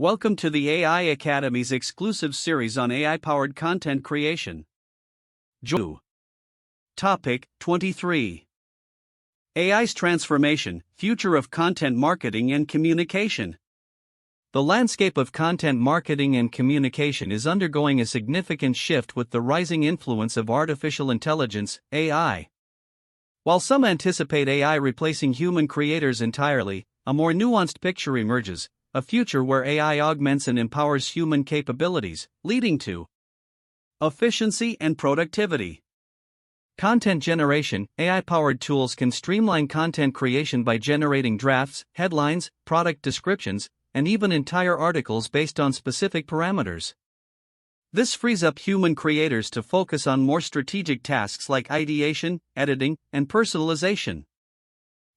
Welcome to the AI Academy's exclusive series on AI-powered content creation. Topic 23. AI's Transformation, Future of Content Marketing and Communication. The landscape of content marketing and communication is undergoing a significant shift with the rising influence of artificial intelligence, AI. While some anticipate AI replacing human creators entirely, a more nuanced picture emerges, a future where AI augments and empowers human capabilities, leading to efficiency and productivity. Content generation. AI-powered tools can streamline content creation by generating drafts, headlines, product descriptions, and even entire articles based on specific parameters. This frees up human creators to focus on more strategic tasks like ideation, editing, and personalization.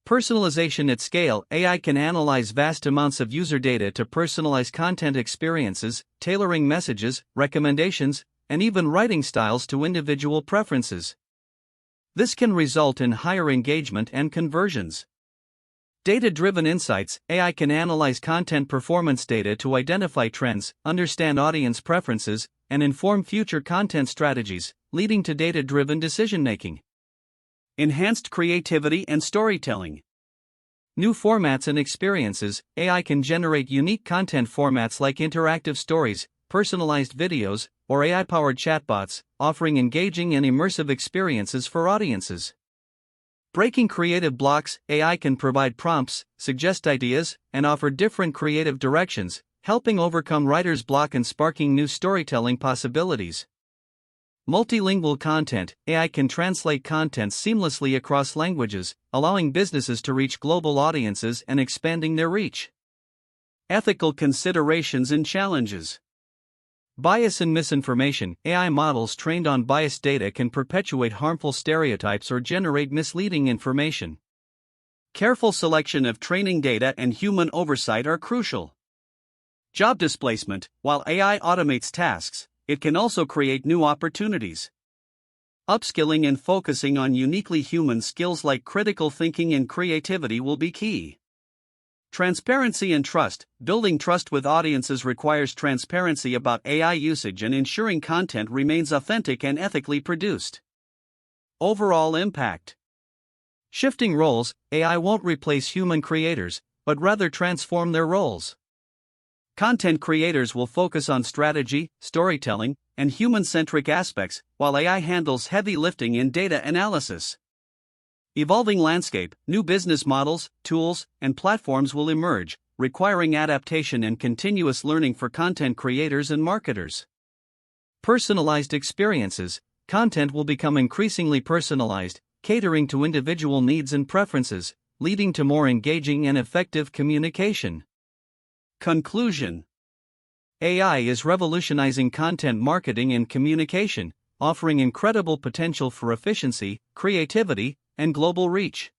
Personalization at scale. AI can analyze vast amounts of user data to personalize content experiences, tailoring messages, recommendations, and even writing styles to individual preferences. This can result in higher engagement and conversions. Data-driven insights. AI can analyze content performance data to identify trends, understand audience preferences, and inform future content strategies, leading to data-driven decision-making. Enhanced creativity and storytelling. New formats and experiences. AI can generate unique content formats like interactive stories, personalized videos, or AI-powered chatbots, offering engaging and immersive experiences for audiences. Breaking creative blocks. AI can provide prompts, suggest ideas, and offer different creative directions, helping overcome writer's block and sparking new storytelling possibilities. Multilingual content. AI can translate content seamlessly across languages, allowing businesses to reach global audiences and expanding their reach. Ethical considerations and challenges. Bias and misinformation. AI models trained on biased data can perpetuate harmful stereotypes or generate misleading information. Careful selection of training data and human oversight are crucial. Job displacement. While AI automates tasks, it can also create new opportunities. Upskilling and focusing on uniquely human skills like critical thinking and creativity will be key. Transparency and trust. Building trust with audiences requires transparency about AI usage and ensuring content remains authentic and ethically produced. Overall impact. Shifting roles. AI won't replace human creators, but rather transform their roles. Content creators will focus on strategy, storytelling, and human-centric aspects, while AI handles heavy lifting in data analysis. Evolving landscape. New business models, tools, and platforms will emerge, requiring adaptation and continuous learning for content creators and marketers. Personalized experiences. Content will become increasingly personalized, catering to individual needs and preferences, leading to more engaging and effective communication. Conclusion. AI is revolutionizing content marketing and communication, offering incredible potential for efficiency, creativity, and global reach.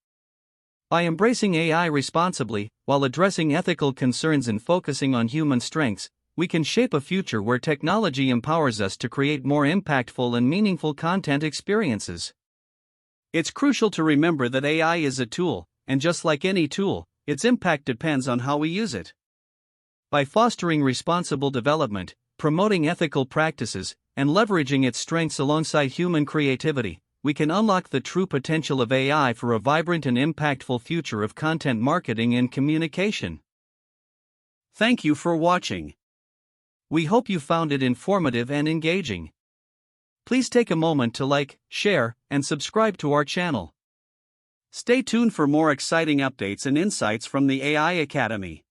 By embracing AI responsibly, while addressing ethical concerns and focusing on human strengths, we can shape a future where technology empowers us to create more impactful and meaningful content experiences. It's crucial to remember that AI is a tool, and just like any tool, its impact depends on how we use it. By fostering responsible development, promoting ethical practices, and leveraging its strengths alongside human creativity, we can unlock the true potential of AI for a vibrant and impactful future of content marketing and communication. Thank you for watching. We hope you found it informative and engaging. Please take a moment to like, share, and subscribe to our channel. Stay tuned for more exciting updates and insights from the AI Academy.